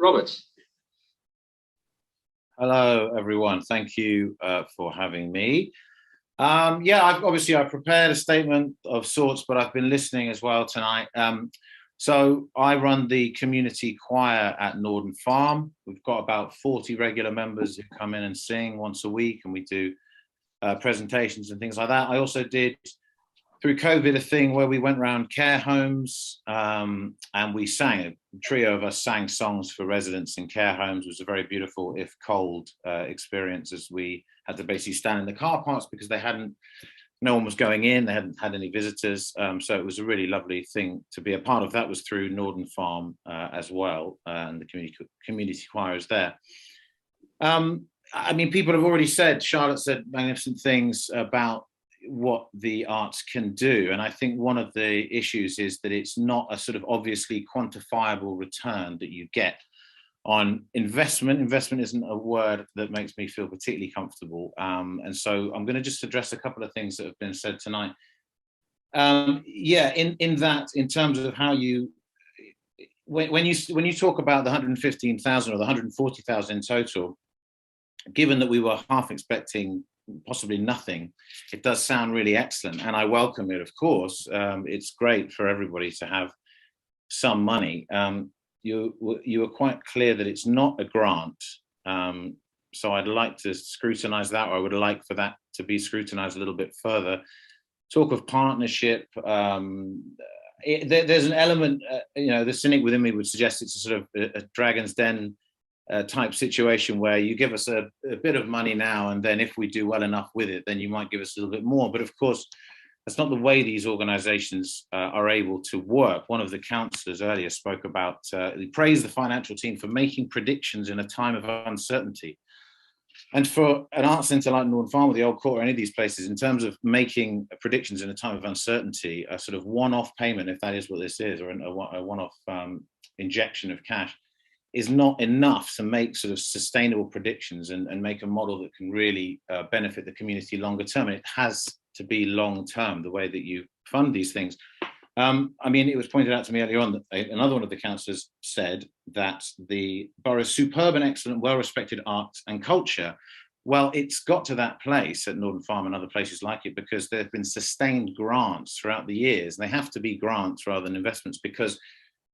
Robert. Hello, everyone. Thank you for having me. I prepared a statement of sorts, but I've been listening as well tonight. So I run the community choir at Northern Farm. We've got about 40 regular members who come in and sing once a week, and we do presentations and things like that. I also did, through COVID, a thing where we went around care homes and we sang. A trio of us sang songs for residents in care homes. It was a very beautiful, if cold, experience, as we had to basically stand in the car parks because no one was going in, they hadn't had any visitors. So it was a really lovely thing to be a part of. That was through Northern Farm as well, and the community choir is there. People have already said, Charlotte said magnificent things about what the arts can do. And I think one of the issues is that it's not a sort of obviously quantifiable return that you get on investment. Investment isn't a word that makes me feel particularly comfortable. And so I'm going to just address a couple of things that have been said tonight. In terms of how when you talk about the 115,000 or the 140,000 in total, given that we were half expecting possibly nothing, it does sound really excellent, and I welcome it, of course. It's great for everybody to have some money. You were quite clear that it's not a grant, so I'd like to scrutinize that, or I would like for that to be scrutinized a little bit further. Talk of partnership, there's an element, the cynic within me would suggest it's a sort of a Dragon's Den type situation where you give us a bit of money now, and then if we do well enough with it, then you might give us a little bit more. But of course, that's not the way these organizations are able to work. One of the councillors earlier spoke about, he praised the financial team for making predictions in a time of uncertainty. And for an art centre like Northern Farm or the Old Court or any of these places, in terms of making predictions in a time of uncertainty, a sort of one-off payment, if that is what this is, or a one-off injection of cash, is not enough to make sort of sustainable predictions and make a model that can really benefit the community longer term. And it has to be long term, the way that you fund these things. It was pointed out to me earlier on that another one of the councillors said that the borough's superb and excellent, well-respected arts and culture. Well, it's got to that place at Northern Farm and other places like it because there have been sustained grants throughout the years. They have to be grants rather than investments, because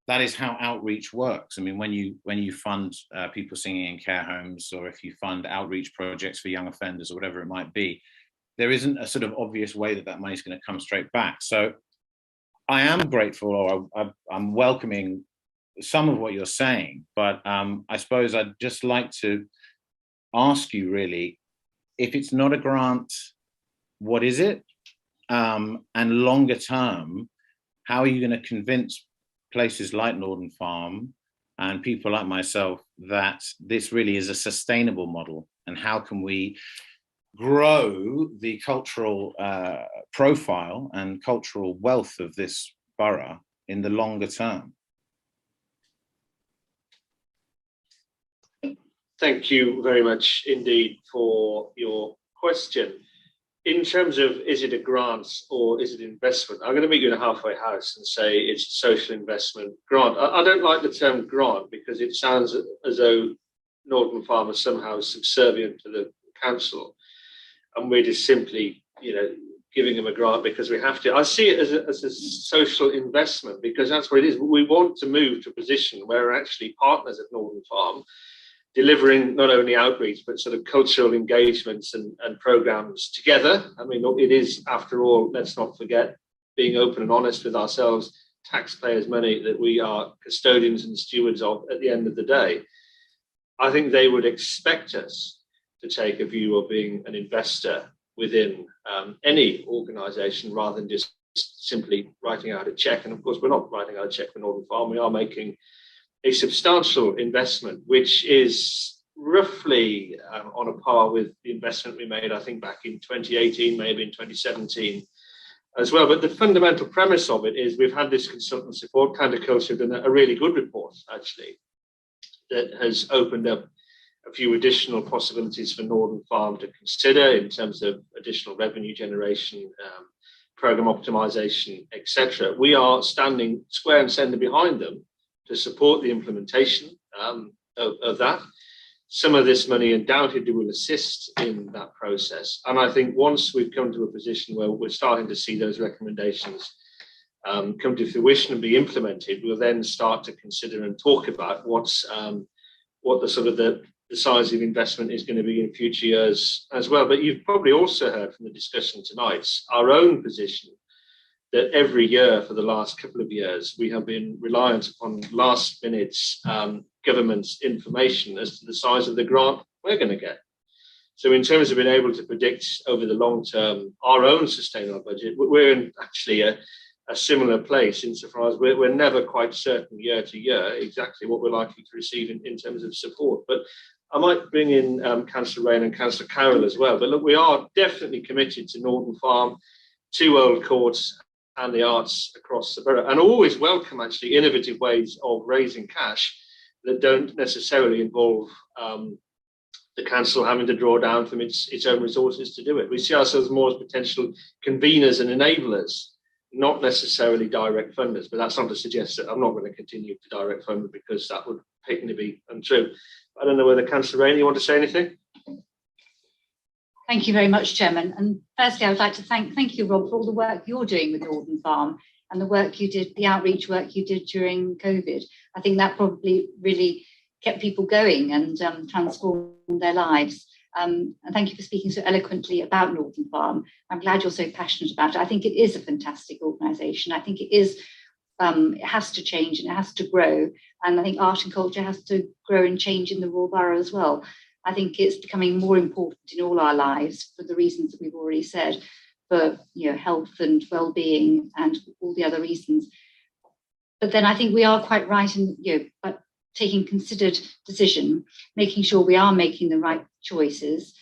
that is how outreach works. I mean, when you fund people singing in care homes, or if you fund outreach projects for young offenders or whatever it might be, there isn't a sort of obvious way that money is going to come straight back. So I am grateful, or I'm welcoming some of what you're saying, but I suppose I'd just like to ask you, really, if it's not a grant, what is it? And longer term, how are you going to convince places like Northern Farm and people like myself that this really is a sustainable model? And how can we grow the cultural profile and cultural wealth of this borough in the longer term? Thank you very much indeed for your question. In terms of, is it a grant or is it investment? I'm going to meet you in a halfway house and say it's a social investment grant. I don't like the term grant because it sounds as though Northern Farm is somehow subservient to the council, and we're just simply, giving them a grant because we have to. I see it as a social investment because that's what it is. We want to move to a position where we're actually partners at Northern Farm, delivering not only outreach, but sort of cultural engagements and programs together. I mean, it is, after all, let's not forget, being open and honest with ourselves, taxpayers' money that we are custodians and stewards of at the end of the day. I think they would expect us to take a view of being an investor within any organisation rather than just simply writing out a cheque. And of course, we're not writing out a cheque for Northern Farm. We are making a substantial investment, which is roughly on a par with the investment we made, I think, back in 2018, maybe in 2017 as well. But the fundamental premise of it is we've had this consultant support. Kind of Culture done a really good report, actually, that has opened up a few additional possibilities for Northern Farm to consider in terms of additional revenue generation, program optimization, etc. We are standing square and centre behind them to support the implementation of that. Some of this money undoubtedly will assist in that process. And I think once we've come to a position where we're starting to see those recommendations come to fruition and be implemented, we'll then start to consider and talk about what the sort of the size of investment is going to be in future years as well. But you've probably also heard from the discussion tonight our own position that every year for the last couple of years we have been reliant upon last minute government's information as to the size of the grant we're going to get. So in terms of being able to predict over the long term our own sustainable budget, we're in actually a similar place insofar as we're never quite certain year to year exactly what we're likely to receive in terms of support. But I might bring in Councillor Raine and Councillor Carroll as well. But look, we are definitely committed to Norton Farm, to Old Court and the arts across the borough, and always welcome actually innovative ways of raising cash that don't necessarily involve the council having to draw down from its own resources to do it. We see ourselves more as potential conveners and enablers, not necessarily direct funders. But that's not to suggest that I'm not going to continue to direct fund, because that would patently be untrue. I don't know whether Councillor Raine, you want to say anything? Thank you very much, Chairman. And firstly, I would like to thank you, Rob, for all the work you're doing with Norton Farm and the work you did, the outreach work you did during COVID. I think that probably really kept people going and transformed their lives. And thank you for speaking so eloquently about Norton Farm. I'm glad you're so passionate about it. I think it is a fantastic organisation. I think it is. It has to change and it has to grow. And I think art and culture has to grow and change in the Royal Borough as well. I think it's becoming more important in all our lives for the reasons that we've already said, for health and well-being and all the other reasons. But then I think we are quite right in but taking considered decision, making sure we are making the right choices,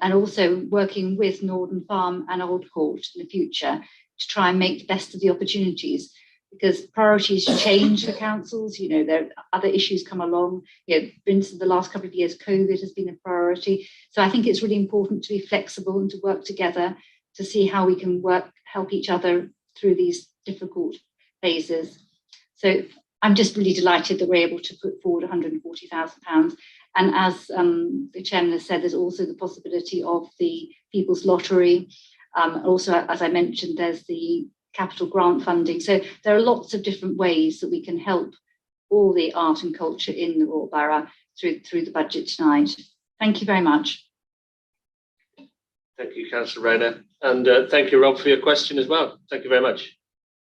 and also working with Norton Farm and Old Court in the future to try and make the best of the opportunities. Because priorities change for councils, there are other issues come along. For instance, the last couple of years, COVID has been a priority. So I think it's really important to be flexible and to work together to see how we can help each other through these difficult phases. So I'm just really delighted that we're able to put forward £140,000. And as the chairman has said, there's also the possibility of the People's Lottery. Also, as I mentioned, there's the capital grant funding. So there are lots of different ways that we can help all the art and culture in the Royal Borough through the budget tonight. Thank you very much. Thank you, Councillor Raine. And thank you, Rob, for your question as well. Thank you very much.